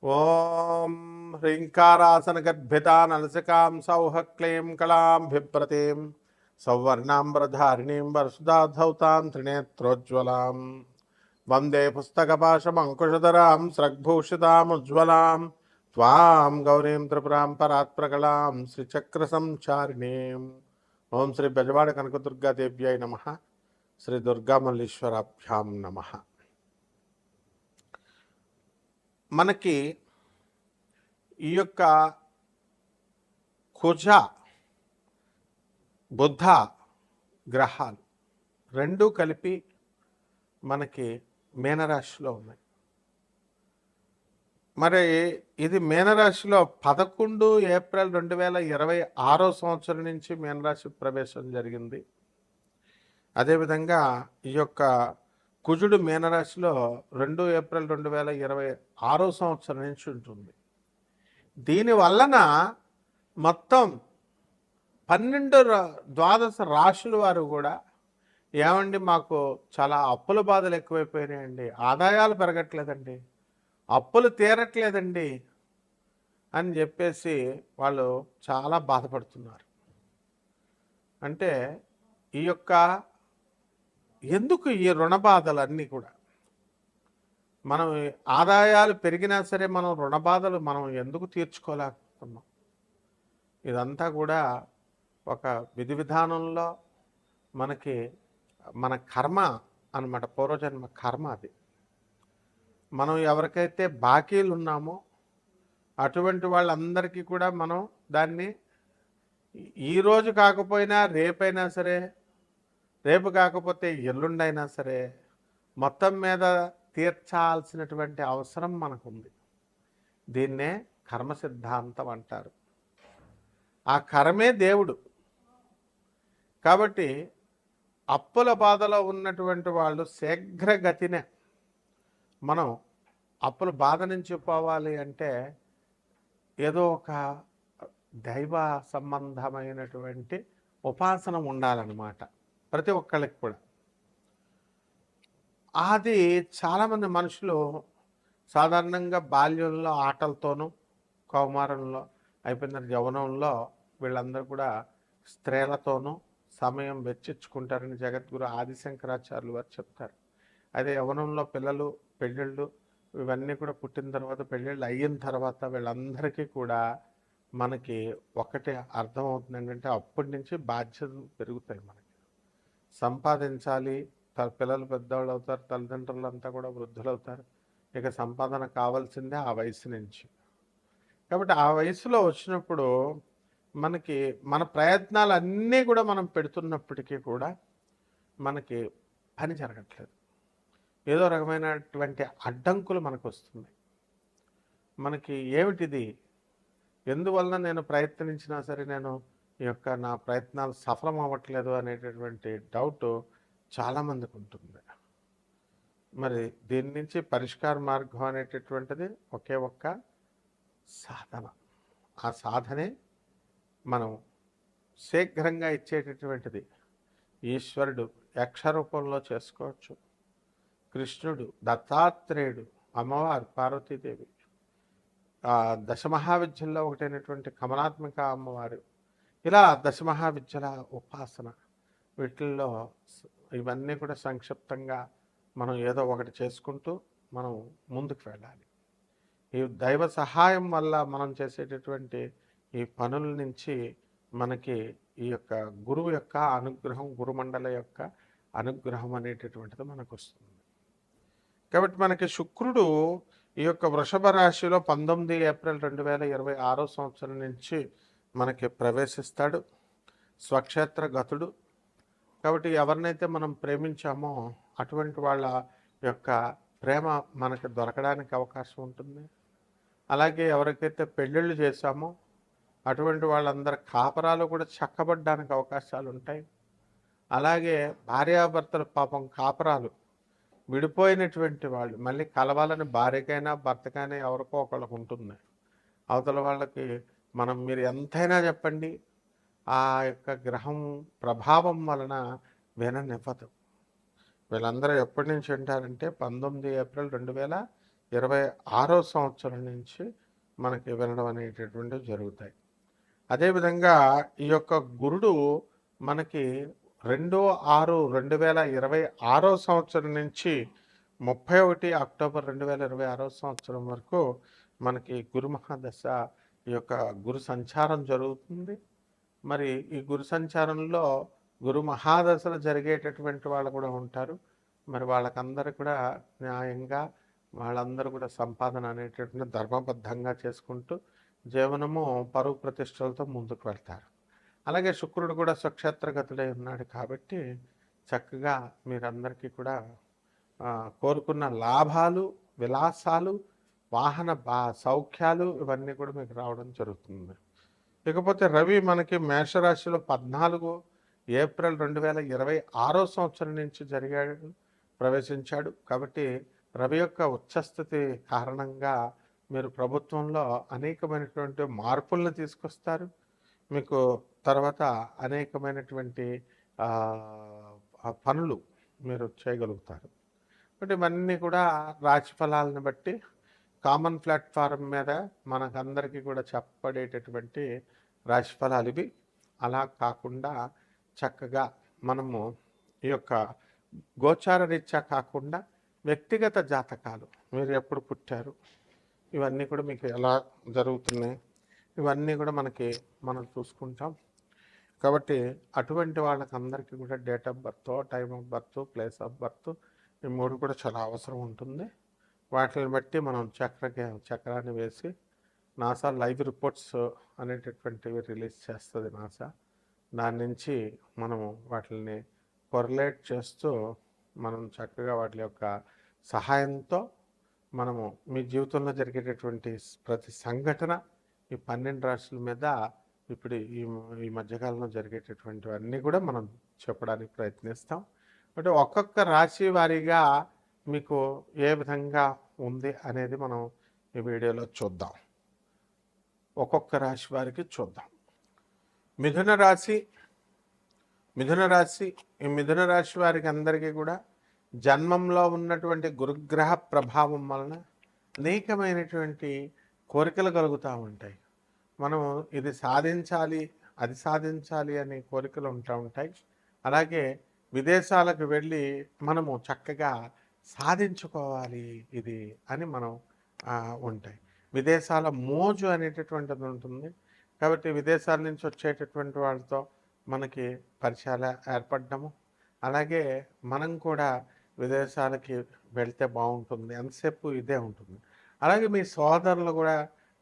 ఓం హ్రీంకారాసనగర్భితాం నలసికాం సౌహ క్లీం కళాం బిభ్రతీం సౌవర్ణాంబరధారిణీం వరసుధాధౌతాం త్రినేత్రోజ్వలాం వందే పుస్తకపాశమంకుశధరాం స్రగ్భూషితాముజ్వలాం త్వాం గౌరీం త్రిపురాం పరాత్ప్రకళాం శ్రీచక్రసంచారిణీం. ఓం శ్రీ బెజవాడ కనకదుర్గాదేవ్యై నమః. శ్రీ దుర్గామల్లీశ్వరాభ్యాం నమః. మనకి ఈ యొక్క కుజ బుద్ధ గ్రహాలు రెండూ కలిపి మనకి మీనరాశిలో ఉన్నాయి. మరి ఇది మీనరాశిలో 11 ఏప్రిల్ 2026 సంవత్సరం నుంచి మీనరాశి ప్రవేశం జరిగింది. అదేవిధంగా ఈ యొక్క కుజుడు మీనరాశిలో 2 ఏప్రిల్ 2026 సంవత్సరం నుంచి ఉంటుంది. దీని వలన మొత్తం 12 రాశుల వారు కూడా ఏమండి మాకు చాలా అప్పుల బాధలు ఎక్కువైపోయినాయండి, ఆదాయాలు పెరగట్లేదండి, అప్పులు తీరట్లేదండి అని చెప్పేసి వాళ్ళు చాలా బాధపడుతున్నారు. అంటే ఈ యొక్క ఎందుకు ఈ రుణ బాధలన్నీ కూడా మనం ఆదాయాలు పెరిగినా సరే మనం రుణ బాధలు మనం ఎందుకు తీర్చుకోలేకపోతున్నాం? ఇదంతా కూడా ఒక విధి విధానంలో మనకి మన కర్మ అన్నమాట, పూర్వజన్మ కర్మ. అది మనం ఎవరికైతే బాకీలు ఉన్నామో అటువంటి వాళ్ళందరికీ కూడా మనం దాన్ని ఈరోజు కాకపోయినా రేపైనా సరే, రేపు కాకపోతే ఎల్లుండైనా సరే మొత్తం మీద తీర్చాల్సినటువంటి అవసరం మనకుంది. దీన్నే కర్మ సిద్ధాంతం అంటారు. ఆ కర్మే దేవుడు. కాబట్టి అప్పుల బాధలో ఉన్నటువంటి వాళ్ళు శీఘ్రగతినే మనం అప్పుల బాధ నుంచి పోవాలి అంటే ఏదో ఒక దైవ సంబంధమైనటువంటి ఉపాసన ఉండాలన్నమాట ప్రతి ఒక్కళ్ళకి కూడా. అది చాలామంది మనుషులు సాధారణంగా బాల్యంలో ఆటలతోనూ, కౌమారంలో అయిపోయిన యవ్వనంలో వీళ్ళందరూ కూడా స్త్రీలతోనూ సమయం వెచ్చించుకుంటారని జగద్గురు ఆదిశంకరాచార్యులు వారు చెప్తారు. అదే యవ్వనంలో పిల్లలు పెళ్ళిళ్ళు ఇవన్నీ కూడా పుట్టిన తర్వాత, పెళ్ళిళ్ళు అయిన తర్వాత వీళ్ళందరికీ కూడా మనకి ఒకటే అర్థమవుతుంది ఏంటంటే అప్పటి నుంచి బాధ్యతలు పెరుగుతాయి. మనకి సంపాదించాలి, పిల్లలు పెద్దవాళ్ళు అవుతారు, తల్లిదండ్రులు అంతా కూడా వృద్ధులు అవుతారు. ఇక సంపాదన కావాల్సిందే ఆ వయసు నుంచి. కాబట్టి ఆ వయసులో వచ్చినప్పుడు మనకి మన ప్రయత్నాలు అన్నీ కూడా మనం పెడుతున్నప్పటికీ కూడా మనకి పని జరగట్లేదు. ఏదో రకమైనటువంటి అడ్డంకులు మనకు వస్తున్నాయి. మనకి ఏమిటిది, ఎందువలన నేను ప్రయత్నించినా సరే నేను ఈ యొక్క నా ప్రయత్నాలు సఫలం అవ్వట్లేదు అనేటటువంటి డౌట్ చాలామందికి ఉంటుంది. మరి దీని నుంచి పరిష్కార మార్గం అనేటటువంటిది ఒకే ఒక్క సాధన. ఆ సాధనే మనం శీఘ్రంగా ఇచ్చేటటువంటిది. ఈశ్వరుడు యక్షరూపంలో చేసుకోవచ్చు, కృష్ణుడు, దత్తాత్రేయుడు, అమ్మవారు పార్వతీదేవి, దశమహావిద్యల్లో ఒకటైనటువంటి కమలాత్మిక అమ్మవారు, ఇలా దశమహావిద్యల ఉపాసన, వీటిల్లో ఇవన్నీ కూడా సంక్షిప్తంగా మనం ఏదో ఒకటి చేసుకుంటూ మనం ముందుకు వెళ్ళాలి. ఈ దైవ సహాయం వల్ల మనం చేసేటటువంటి ఈ పనుల నుంచి మనకి ఈ యొక్క గురువు యొక్క అనుగ్రహం, గురుమండల యొక్క అనుగ్రహం అనేటటువంటిది మనకు వస్తుంది. కాబట్టి మనకి శుక్రుడు ఈ యొక్క వృషభ రాశిలో 19 ఏప్రిల్ 2026 సంవత్సరం నుంచి మనకి ప్రవేశిస్తాడు. స్వక్షేత్ర గతుడు. కాబట్టి ఎవరినైతే మనం ప్రేమించామో అటువంటి వాళ్ళ యొక్క ప్రేమ మనకి దొరకడానికి అవకాశం ఉంటుంది. అలాగే ఎవరికైతే పెళ్ళిళ్ళు చేశామో అటువంటి వాళ్ళందరి కాపరాలు కూడా చక్కబడ్డానికి అవకాశాలు ఉంటాయి. అలాగే భార్యాభర్తలు పాపం కాపరాలు విడిపోయినటువంటి వాళ్ళు మళ్ళీ కలవాలని భార్యకైనా భర్తకైనా ఎవరికో ఒకళ్ళకు ఉంటుంది. అవతల వాళ్ళకి మనం మీరు ఎంతైనా చెప్పండి, ఆ యొక్క గ్రహం ప్రభావం వలన విననివ్వదు. వీళ్ళందరూ ఎప్పటి నుంచి వింటారంటే 19 ఏప్రిల్ 26వ సంవత్సరం నుంచి మనకి వినడం అనేటటువంటివి జరుగుతాయి. అదేవిధంగా ఈ యొక్క గురుడు మనకి 2/6/2026 సంవత్సరం నుంచి 31 అక్టోబర్ 2026 సంవత్సరం వరకు మనకి గురు మహాదశ ఈ యొక్క గురు సంచారం జరుగుతుంది. మరి ఈ గురు సంచారంలో గురు మహాదశలు జరిగేటటువంటి వాళ్ళు కూడా ఉంటారు. మరి వాళ్ళకందరూ కూడా న్యాయంగా వాళ్ళందరూ కూడా సంపాదన అనేటటువంటి ధర్మబద్ధంగా చేసుకుంటూ జీవనము పరువు ప్రతిష్టలతో ముందుకు వెళ్తారు. అలాగే శుక్రుడు కూడా స్వక్షేత్రగతుడై ఉన్నాడు కాబట్టి చక్కగా మీరందరికీ కూడా కోరుకున్న లాభాలు, విలాసాలు, వాహన సౌఖ్యాలు ఇవన్నీ కూడా మీకు రావడం జరుగుతుంది. ఇకపోతే రవి మనకి మేషరాశిలో 14 ఏప్రిల్ 2026 సంవత్సరం నుంచి ప్రవేశించాడు. కాబట్టి రవి యొక్క ఉచ్చస్థితి కారణంగా మీరు ప్రభుత్వంలో అనేకమైనటువంటి మార్పులను తీసుకొస్తారు. మీకు తర్వాత అనేకమైనటువంటి పనులు మీరు చేయగలుగుతారు. కాబట్టి ఇవన్నీ కూడా రాశి ఫలాలను బట్టి కామన్ ప్లాట్ఫారం మీద మనకందరికీ కూడా చెప్పబడేటటువంటి రాశి ఫలాలు ఇవి. అలా కాకుండా చక్కగా మనము ఈ యొక్క గోచార రీత్యా కాకుండా వ్యక్తిగత జాతకాలు, మీరు ఎప్పుడు పుట్టారు, ఇవన్నీ కూడా మీకు ఎలా జరుగుతున్నాయి, ఇవన్నీ కూడా మనం చూసుకుంటాం. కాబట్టి అటువంటి వాళ్ళకందరికీ కూడా date of birth, time of birth, place of birth ఈ 3 కూడా చాలా అవసరం ఉంటుంది. వాటిని బట్టి మనం చక్రాన్ని వేసి నాసా లైవ్ రిపోర్ట్స్ అనేటటువంటివి రిలీజ్ చేస్తుంది నాసా. దాని నుంచి మనము వాటిని కొరిలేట్ చేస్తూ మనం చక్కగా వాటి యొక్క సహాయంతో మనము మీ జీవితంలో జరిగేటటువంటి ప్రతి సంఘటన ఈ 12 రాశుల మీద ఇప్పుడు ఈ మధ్యకాలంలో జరిగేటటువంటివన్నీ కూడా మనం చెప్పడానికి ప్రయత్నిస్తాం. అంటే ఒక్కొక్క రాశి వారీగా మీకు ఏ విధంగా ఉంది అనేది మనం ఈ వీడియోలో చూద్దాం. ఒక్కొక్క రాశి వారికి చూద్దాం. మిథున రాశి ఈ మిథున రాశి వారికి అందరికీ కూడా జన్మంలో ఉన్నటువంటి గురుగ్రహ ప్రభావం వలన అనేకమైనటువంటి కోరికలు కలుగుతూ ఉంటాయి. మనం ఇది సాధించాలి, అది సాధించాలి అనే కోరికలు ఉంటాయి. అలాగే విదేశాలకు వెళ్ళి మనము చక్కగా సాధించుకోవాలి ఇది అని మనం ఉంటాయి. విదేశాల మోజు అనేటటువంటిది ఉంటుంది. కాబట్టి విదేశాల నుంచి వచ్చేటటువంటి వాళ్ళతో మనకి పరిచయాలు ఏర్పడము, అలాగే మనం కూడా విదేశాలకి వెళ్తే బాగుంటుంది, ఎంతసేపు ఇదే ఉంటుంది. అలాగే మీ సోదరులు కూడా,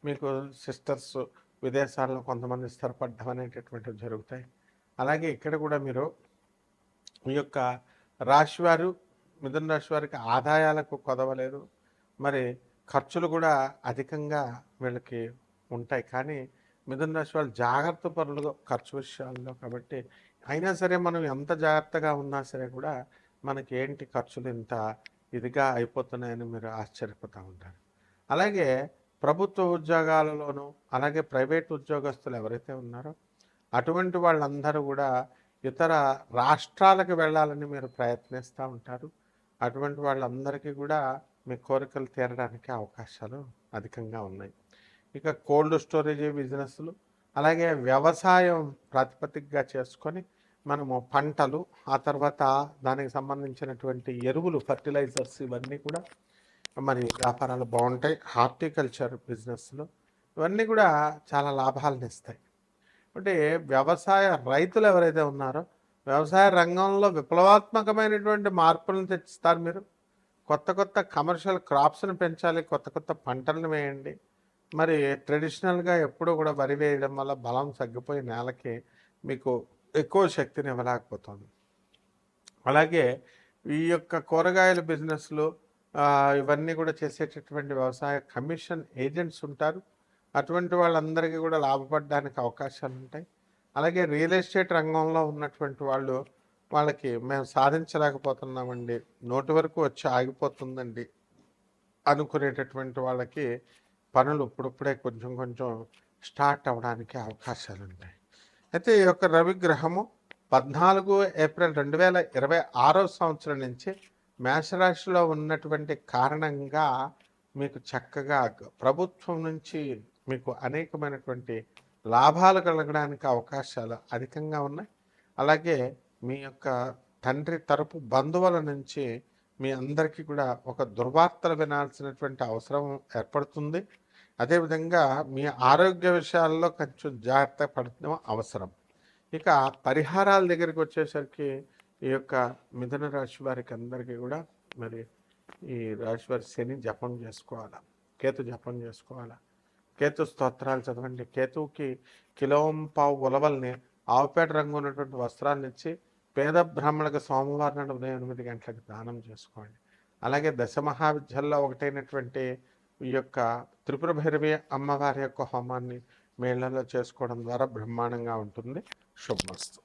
మీకు సిస్టర్స్ విదేశాల్లో కొంతమంది స్థిరపడడం అనేటటువంటివి జరుగుతాయి. అలాగే ఇక్కడ కూడా మీరు ఈ యొక్క రాశివారు, మిథున రాశి వారికి ఆదాయాలకు కొదవలేదు, మరి ఖర్చులు కూడా అధికంగా వీళ్ళకి ఉంటాయి. కానీ మిథున రాశి వాళ్ళు జాగ్రత్త పరులు ఖర్చు విషయాల్లో. కాబట్టి అయినా సరే మనం ఎంత జాగ్రత్తగా ఉన్నా సరే కూడా మనకి ఏంటి ఖర్చులు ఇంత ఇదిగా అయిపోతున్నాయని మీరు ఆశ్చర్యపోతూ ఉంటారు. అలాగే ప్రభుత్వ ఉద్యోగాలలోనూ అలాగే ప్రైవేట్ ఉద్యోగస్తులు ఎవరైతే ఉన్నారో అటువంటి వాళ్ళందరూ కూడా ఇతర రాష్ట్రాలకు వెళ్ళాలని మీరు ప్రయత్నిస్తూ ఉంటారు. అటువంటి వాళ్ళందరికీ కూడా మీ కోరికలు తీరడానికి అవకాశాలు అధికంగా ఉన్నాయి. ఇక కోల్డ్ స్టోరేజ్ బిజినెస్లు, అలాగే వ్యవసాయం ప్రాతిపదికగా చేసుకొని మనము పంటలు, ఆ తర్వాత దానికి సంబంధించినటువంటి ఎరువులు, ఫర్టిలైజర్స్ ఇవన్నీ కూడా మరి వ్యాపారాలు బాగుంటాయి. హార్టికల్చర్ బిజినెస్లు ఇవన్నీ కూడా చాలా లాభాలను ఇస్తాయి. అంటే వ్యవసాయ రైతులు ఎవరైతే ఉన్నారో వ్యవసాయ రంగంలో విప్లవాత్మకమైనటువంటి మార్పులను తెచ్చిస్తారు. మీరు కొత్త కమర్షియల్ క్రాప్స్ని పెంచాలి, కొత్త పంటలను వేయండి. మరి ట్రెడిషనల్గా ఎప్పుడూ కూడా వరి వేయడం వల్ల బలం తగ్గిపోయి నేలకి మీకు ఎక్కువ శక్తిని ఇవ్వలేకపోతుంది. అలాగే ఈ యొక్క కూరగాయల బిజినెస్లు ఇవన్నీ కూడా చేసేటటువంటి వ్యవసాయ కమిషన్ ఏజెంట్స్ ఉంటారు. అటువంటి వాళ్ళందరికీ కూడా లాభపడడానికి అవకాశాలు ఉంటాయి. అలాగే రియల్ ఎస్టేట్ రంగంలో ఉన్నటువంటి వాళ్ళకి మేము సాధించలేకపోతున్నామండి, నోటి వరకు వచ్చి ఆగిపోతుందండి అనుకునేటటువంటి వాళ్ళకి పనులు ఇప్పుడిప్పుడే కొంచెం స్టార్ట్ అవ్వడానికి అవకాశాలు ఉంటాయి. అయితే ఈ యొక్క రవిగ్రహము 14 ఏప్రిల్ 2026 సంవత్సరం నుంచి మేషరాశిలో ఉన్నటువంటి కారణంగా మీకు చక్కగా ప్రభుత్వం నుంచి మీకు అనేకమైనటువంటి లాభాలు కలగడానికి అవకాశాలు అధికంగా ఉన్నాయి. అలాగే మీ యొక్క తండ్రి తరపు బంధువుల నుంచి మీ అందరికీ కూడా ఒక దుర్వార్తలు వినాల్సినటువంటి అవసరం ఏర్పడుతుంది. అదేవిధంగా మీ ఆరోగ్య విషయాల్లో కొంచెం జాగ్రత్త పడటం అవసరం. ఇక పరిహారాల దగ్గరికి వచ్చేసరికి ఈ యొక్క మిథున రాశి వారికి అందరికీ కూడా మరి ఈ రాశి వారి శని జపం చేసుకోవాలా, కేతు జపం చేసుకోవాలా, కేతు స్తోత్రాలు చదవండి. కేతువుకి కిలోంపావు ఉలవల్ని ఆవుపేట రంగు ఉన్నటువంటి వస్త్రాలను ఇచ్చి పేద బ్రాహ్మణులకు సోమవారం నాడు ఉదయం 8 గంటలకు దానం చేసుకోండి. అలాగే దశమహావిద్యల్లో ఒకటైనటువంటి ఈ యొక్క త్రిపుర భైరవి అమ్మవారి యొక్క హోమాన్ని మేళ్లలో చేసుకోవడం ద్వారా బ్రహ్మాండంగా ఉంటుంది. శుభమస్తు.